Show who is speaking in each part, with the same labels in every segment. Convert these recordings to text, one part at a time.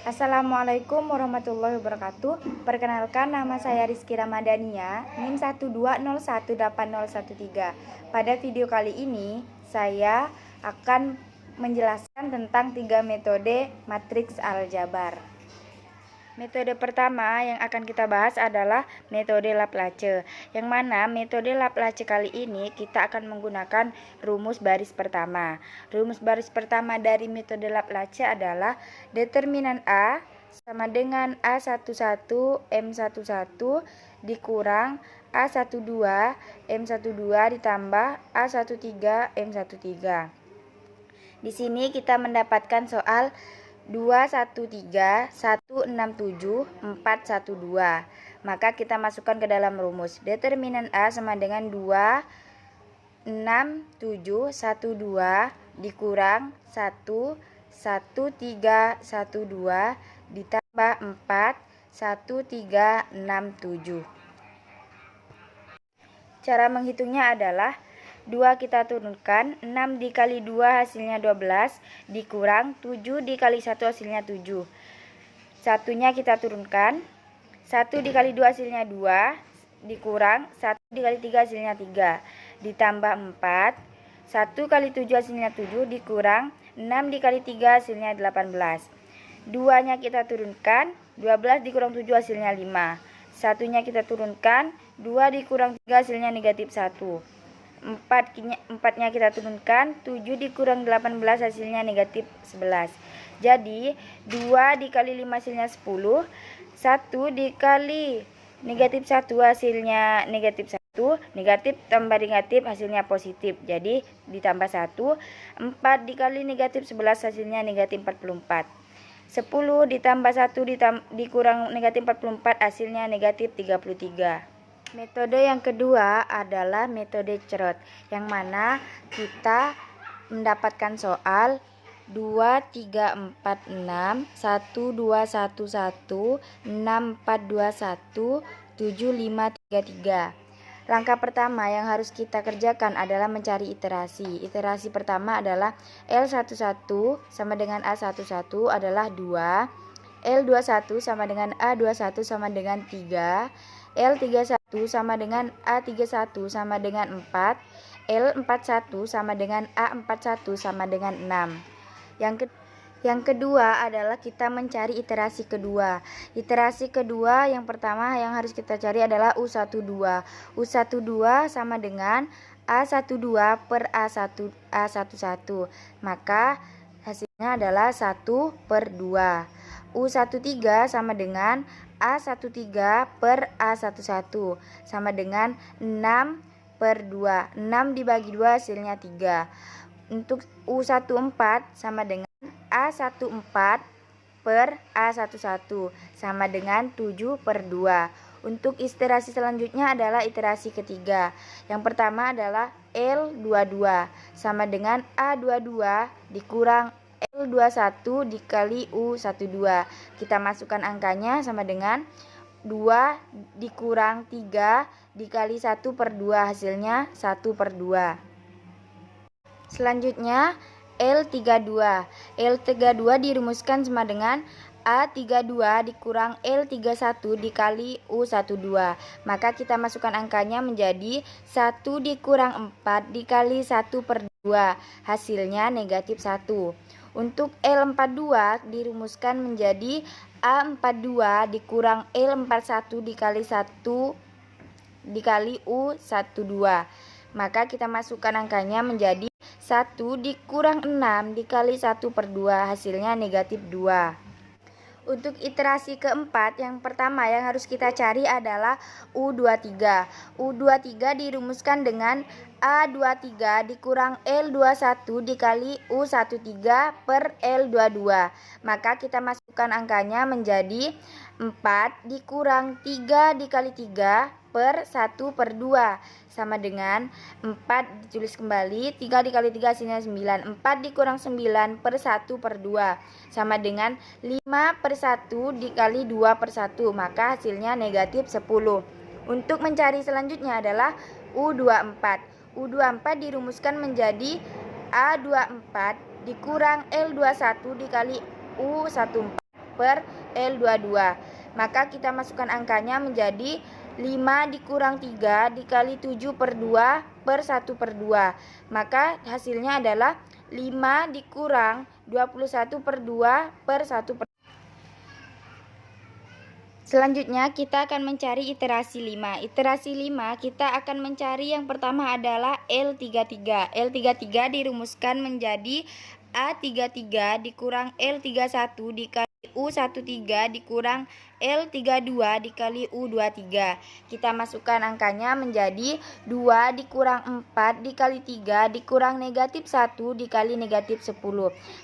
Speaker 1: Assalamualaikum warahmatullahi wabarakatuh. Perkenalkan, nama saya Rizky Ramadhania, NIM 120180113. Pada video kali ini saya akan menjelaskan tentang 3 metode matriks aljabar. Metode pertama yang akan kita bahas adalah metode Laplace, yang mana metode Laplace kali ini kita akan menggunakan rumus baris pertama. Rumus baris pertama dari metode Laplace adalah determinan A sama dengan A11 M11 dikurang A12 M12 ditambah A13 M13. Di sini kita mendapatkan soal 213167412. Maka kita masukkan ke dalam rumus. Determinan A sama dengan 26712 dikurang 11312 ditambah 41367. Cara menghitungnya adalah 2 kita turunkan, 6 dikali 2 hasilnya 12, dikurang 7 dikali 1 hasilnya 7. Satunya kita turunkan, 1 dikali 2 hasilnya 2, dikurang 1 dikali 3 hasilnya 3, ditambah 4, 1 kali 7 hasilnya 7, dikurang 6 dikali 3 hasilnya 18. 2-nya kita turunkan, 12 dikurang 7 hasilnya 5. Satunya kita turunkan, 2 dikurang 3 hasilnya negatif 1. 4-nya kita turunkan, 7 dikurang 18 hasilnya negatif 11. Jadi 2 dikali 5 hasilnya 10, 1 dikali negatif 1 hasilnya negatif 1, negatif tambah negatif hasilnya positif. Jadi ditambah 1, 4 dikali negatif 11 hasilnya negatif 44. 10 ditambah 1 dikurang negatif 44 hasilnya negatif 33. Metode yang kedua adalah metode Cerot, yang mana kita mendapatkan soal 2, 3, 4, 6, 1, 2, 1, 1, 6, 4, 2, 1, 7, 5, 3, 3. Langkah pertama yang harus kita kerjakan adalah mencari iterasi. Iterasi pertama adalah L11 sama dengan A11 adalah 2, L21 sama dengan A21 sama dengan 3, L31 sama dengan A31 sama dengan 4, L41 sama dengan A41 sama dengan 6. Yang kedua adalah kita mencari iterasi kedua. Iterasi kedua yang pertama yang harus kita cari adalah U12. U12 sama dengan A12 per A11. Maka hasilnya adalah 1/2. U13 sama dengan A13 per A11 sama dengan 6/2. 6 dibagi 2 hasilnya 3. Untuk U14 sama dengan A14 per A11 sama dengan 7/2. Untuk iterasi selanjutnya adalah iterasi ketiga. Yang pertama adalah L22 sama dengan A22 dikurang L21 dikali U12. Kita masukkan angkanya sama dengan 2 dikurang 3 dikali 1/2 hasilnya 1/2. Selanjutnya L32. L32 dirumuskan sama dengan A32 dikurang L31 dikali U12. Maka kita masukkan angkanya menjadi 1 dikurang 4 dikali 1/2. Hasilnya negatif 1. Untuk L42 dirumuskan menjadi A42 dikurang L41 dikali 1 dikali U12. Maka kita masukkan angkanya menjadi 1 dikurang 6 dikali 1/2 hasilnya negatif 2. Untuk iterasi keempat, yang pertama yang harus kita cari adalah U23. U23 dirumuskan dengan A23 dikurang L21 dikali U13 per L22. Maka kita masukkan angkanya menjadi 4 dikurang 3 dikali 3 per 1/2 sama dengan 4 ditulis kembali, 3 dikali 3 hasilnya 9. 4 dikurang 9 per 1/2 sama dengan 5/1 dikali 2/1, maka hasilnya negatif 10. Untuk mencari selanjutnya adalah U24. U24 dirumuskan menjadi A24 dikurang L21 dikali U14 per L22. Maka kita masukkan angkanya menjadi 5 dikurang 3 dikali 7 per 2 per 1 per 2. Maka hasilnya adalah 5 dikurang 21 per 2 per 1 per 2. Selanjutnya kita akan mencari iterasi 5. Iterasi 5 kita akan mencari yang pertama adalah L33. L33 dirumuskan menjadi A33 dikurang L31 dikali U13 dikurang L32 dikali U23. Kita masukkan angkanya menjadi 2 dikurang 4 dikali 3 dikurang negatif 1 dikali negatif 10.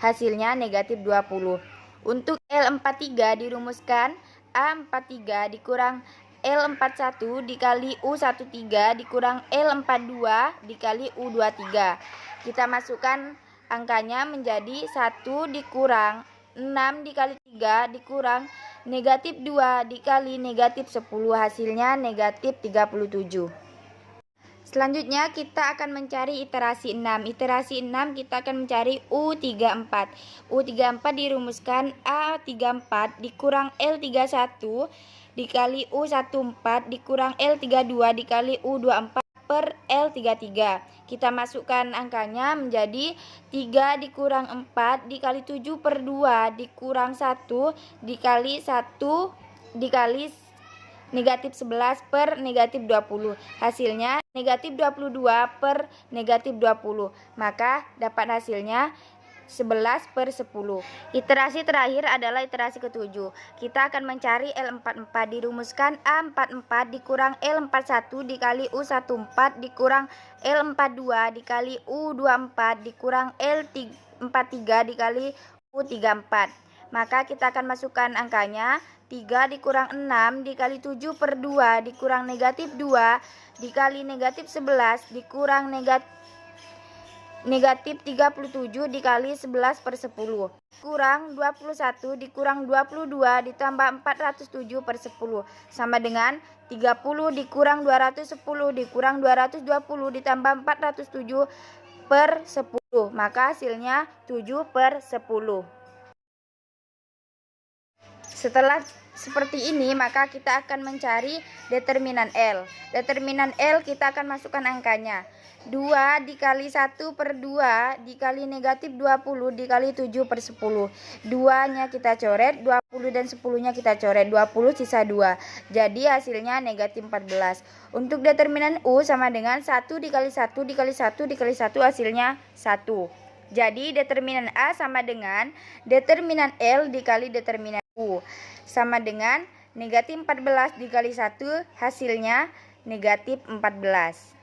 Speaker 1: Hasilnya negatif 20. Untuk L43 dirumuskan A43 dikurang L41 dikali U13 dikurang L42 dikali U23. Kita masukkan angkanya menjadi 1 dikurang 6 dikali 3 dikurang negatif 2 dikali negatif 10. Hasilnya negatif 37. Selanjutnya kita akan mencari iterasi 6. Iterasi 6 kita akan mencari U34. U34 dirumuskan A34 dikurang L31 dikali U14 dikurang L32 dikali U24 per L33. Kita masukkan angkanya menjadi 3 dikurang 4 dikali 7 per 2 dikurang 1 dikali 1 dikali negatif 11 per negatif 20. Hasilnya negatif 22 per negatif 20. Maka dapat hasilnya 11 per 10. Iterasi terakhir adalah iterasi ke-7. Kita akan mencari L44. Dirumuskan A44 dikurang L41 dikali U14 dikurang L42 dikali U24 dikurang L43 dikali U34. Maka kita akan masukkan angkanya 3 dikurang 6 dikali 7 per 2 dikurang negatif 2 dikali negatif 11 dikurang negatif 37 dikali 11 per 10 kurang 21 dikurang 22 ditambah 407 per 10 sama dengan 30 dikurang 210 dikurang 220 ditambah 407 per 10. Maka hasilnya 7 per 10. Setelah seperti ini, maka kita akan mencari determinan L. Determinan L kita akan masukkan angkanya. 2 dikali 1 per 2 dikali negatif 20 dikali 7 per 10. 2-nya kita coret, 20 dan 10-nya kita coret. 20 sisa 2. Jadi hasilnya negatif 14. Untuk determinan U sama dengan 1 dikali 1 dikali 1 dikali 1 hasilnya 1. Jadi determinan A sama dengan determinan L dikali determinan U. Sama dengan negatif 14 dikali 1 hasilnya negatif 14.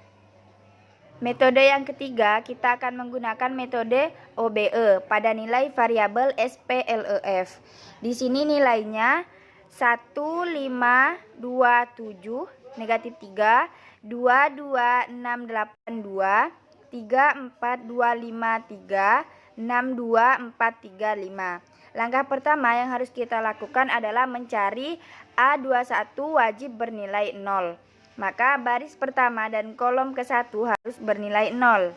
Speaker 1: Metode yang ketiga, kita akan menggunakan metode OBE pada nilai variabel SPLEF. Di sini nilainya 1, 5, 2, 7, negatif 3, 2, 2, 6, 8, 2, 3, 4, 2, 5, 3, 6, 2, 4, 3, 5. Langkah pertama yang harus kita lakukan adalah mencari A21 wajib bernilai 0. Maka baris pertama dan kolom ke-1 harus bernilai 0.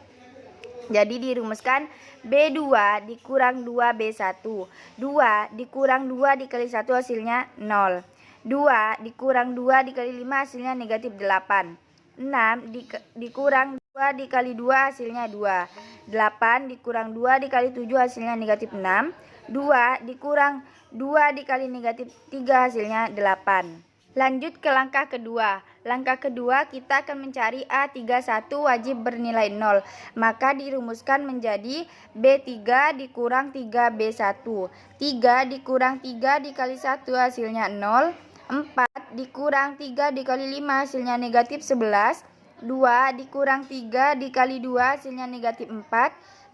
Speaker 1: Jadi dirumuskan B2 dikurang 2B1. 2 dikurang 2 dikali 1 hasilnya 0. 2 dikurang 2 dikali 5 hasilnya negatif 8. 6 dikurang 2 dikali 2 hasilnya 2. 8 dikurang 2 dikali 7 hasilnya negatif 6. 2 dikurang 2 dikali negatif 3 hasilnya 8. Lanjut ke langkah kedua. Langkah kedua kita akan mencari A31 wajib bernilai 0. Maka dirumuskan menjadi B3 dikurang 3B1. 3 dikurang 3 dikali 1 hasilnya 0. 4 dikurang 3 dikali 5 hasilnya negatif 11. 2 dikurang 3 dikali 2 hasilnya negatif 4.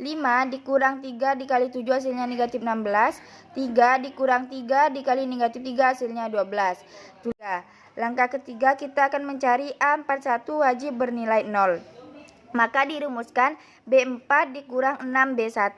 Speaker 1: 5 dikurang 3 dikali 7 hasilnya negatif 16. 3 dikurang 3 dikali negatif 3 hasilnya 12. Sudah. Langkah ketiga kita akan mencari A41 wajib bernilai 0. Maka dirumuskan B4 dikurang 6B1.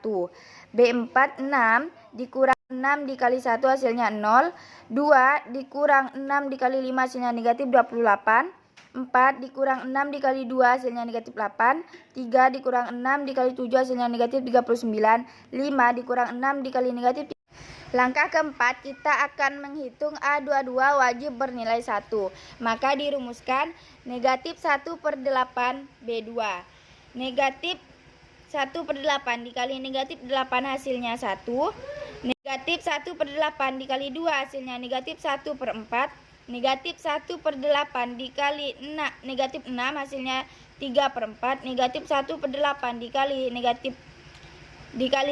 Speaker 1: B4 6 dikurang 6 dikali 1 hasilnya 0. 2 dikurang 6 dikali 5 hasilnya negatif 28. 4 dikurang 6 dikali 2 hasilnya negatif 8. 3 dikurang 6 dikali 7 hasilnya negatif 39. 5 dikurang 6 dikali negatif Langkah keempat, kita akan menghitung A22 wajib bernilai 1. Maka dirumuskan negatif 1/8 B2. Negatif 1/8 dikali negatif 8 hasilnya 1. Negatif 1/8 dikali 2 hasilnya negatif 1/4. Negatif 1/8 dikali negatif 6 hasilnya 3/4. Negatif 1/8 dikali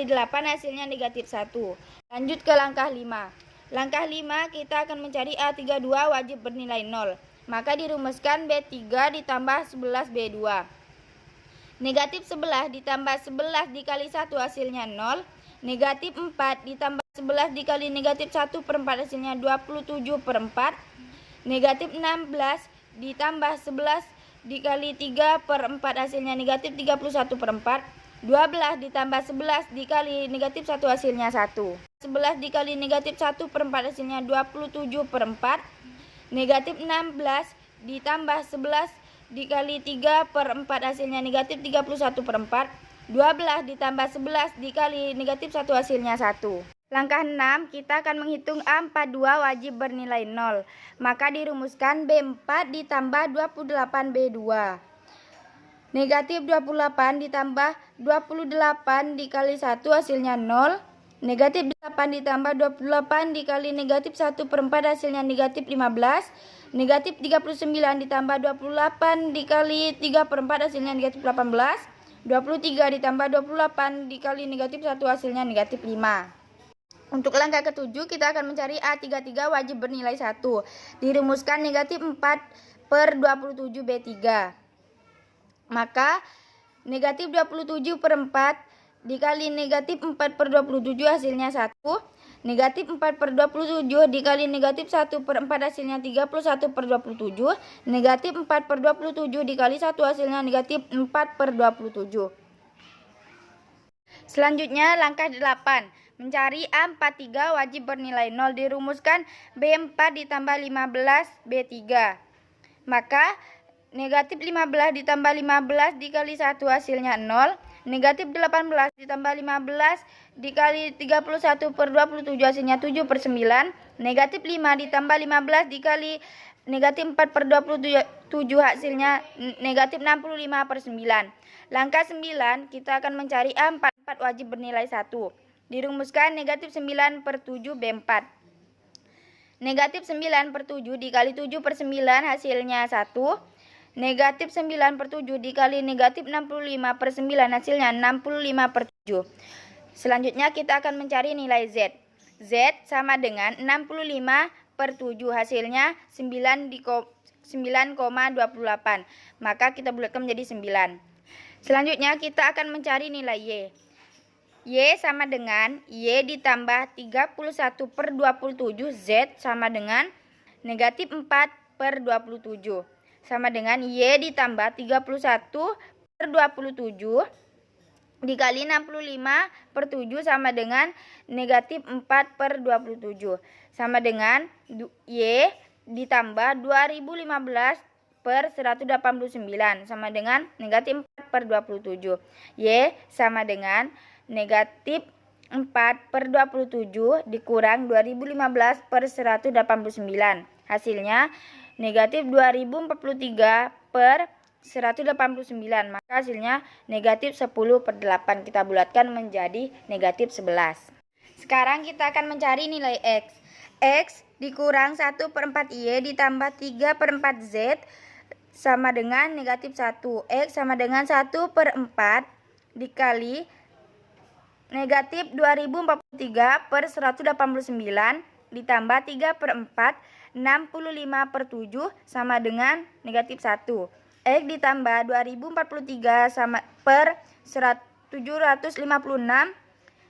Speaker 1: 8 hasilnya negatif 1. Lanjut ke langkah 5. Langkah 5 kita akan mencari A32 wajib bernilai 0. Maka dirumuskan B3 ditambah 11 B2. Negatif 11 ditambah 11 dikali 1 hasilnya 0. Negatif 4 ditambah 11 dikali negatif 1/4 hasilnya 27/4. Negatif 16 ditambah 11 dikali 3/4 hasilnya negatif 31/4. 12 ditambah 11 dikali negatif 1 hasilnya 1. 11 dikali negatif 1/4 hasilnya 27/4. Negatif 16 ditambah 11 dikali 3/4 hasilnya negatif 31/4. 12 ditambah 11 dikali negatif 1 hasilnya 1. Langkah 6, kita akan menghitung A42 wajib bernilai 0. Maka dirumuskan B4 ditambah 28 B2. Negatif 28 ditambah 28 dikali 1 hasilnya 0. Negatif 8 ditambah 28 dikali negatif 1/4 hasilnya negatif 15. Negatif 39 ditambah 28 dikali 3/4 hasilnya negatif 18. 23 ditambah 28 dikali negatif 1 hasilnya negatif 5. Untuk langkah ketujuh, kita akan mencari A33 wajib bernilai 1. Dirumuskan negatif 4/27 B3. Maka negatif 27/4 dikali negatif 4/27 hasilnya 1. Negatif 4/27 dikali negatif 1/4 hasilnya 31/27. Negatif 4/27 dikali 1 hasilnya negatif 4/27. Selanjutnya langkah 8. Mencari A43 wajib bernilai 0. Dirumuskan B4 ditambah 15 B3. Maka negatif 15 ditambah 15 dikali 1 hasilnya 0. Negatif 18 ditambah 15 dikali 31/27 hasilnya 7/9. Negatif 5 ditambah 15 dikali negatif 4/27 hasilnya negatif 65/9. Langkah 9, kita akan mencari A44 wajib bernilai 1. Dirumuskan negatif 9/7 B4. Negatif 9/7 dikali 7/9 hasilnya 1. Negatif 9/7 dikali negatif 65/9 hasilnya 65/7. Selanjutnya kita akan mencari nilai Z. Z sama dengan 65/7 hasilnya 9,28. Maka kita bulatkan menjadi 9. Selanjutnya kita akan mencari nilai Y. Y sama dengan Y ditambah 31/27. Z sama dengan negatif 4/27. Sama dengan Y ditambah 31/27 dikali 65/7 sama dengan negatif 4/27. Sama dengan Y ditambah 2015/189 sama dengan negatif 4/27. Y sama dengan negatif 4/27 dikurang 2015/189. Hasilnya negatif 2043/189. Maka hasilnya negatif 10/8. Kita bulatkan menjadi negatif 11. Sekarang kita akan mencari nilai X. X dikurang 1/4 Y ditambah 3/4 Z sama dengan negatif 1. X sama dengan 1/4 dikali negatif 2043/189 ditambah 3/4 65/7 sama dengan negatif 1. X ditambah 2043 sama per 756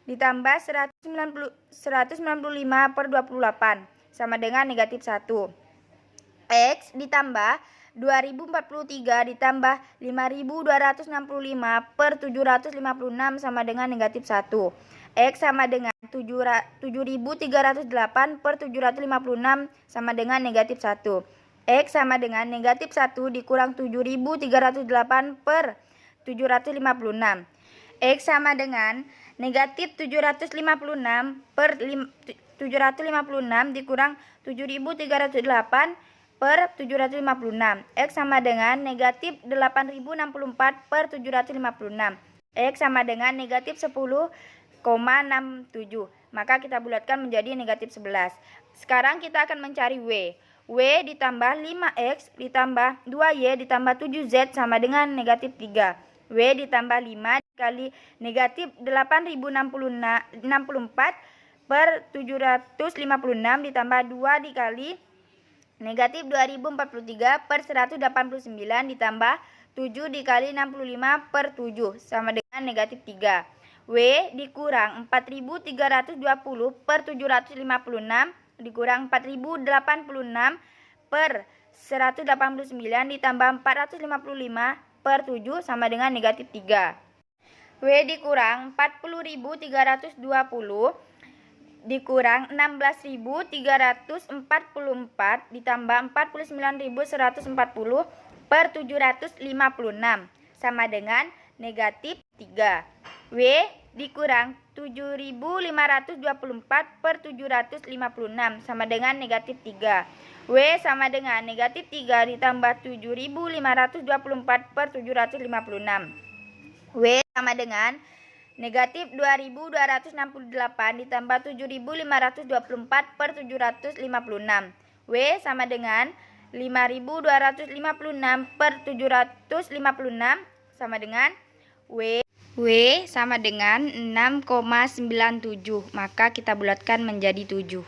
Speaker 1: ditambah 195/28 sama dengan negatif 1. X ditambah 2043 ditambah 5265/756 sama dengan negatif 1. X sama dengan 7308/756 sama dengan negatif 1. X sama dengan negatif 1 dikurang 7308/756. X sama dengan negatif 756 756 dikurang 7.308 per 756. X sama dengan negatif 8.064 per 756. X sama dengan negatif 10,67. Maka kita bulatkan menjadi negatif 11. Sekarang kita akan mencari W. W ditambah 5X ditambah 2Y ditambah 7Z sama dengan negatif 3. W ditambah 5 dikali negatif 8.064 per 756 ditambah 2 dikali negatif 2043 per 189 ditambah 7 dikali 65 per 7 sama dengan negatif 3. W dikurang 4.320 per 756 dikurang 4.086 per 189 ditambah 455 per 7 sama dengan negatif 3. W dikurang 40.320 dikurang 16.344 ditambah 49.140 per 756 sama dengan negatif 3. W dikurang 7.524 per 756 sama dengan negatif 3. W sama dengan negatif 3 ditambah 7.524 per 756. W sama dengan negatif 2.268 ditambah 7.524 per 756. W sama dengan 5.256 per 756 sama dengan W sama dengan 6,97. Maka kita bulatkan menjadi 7.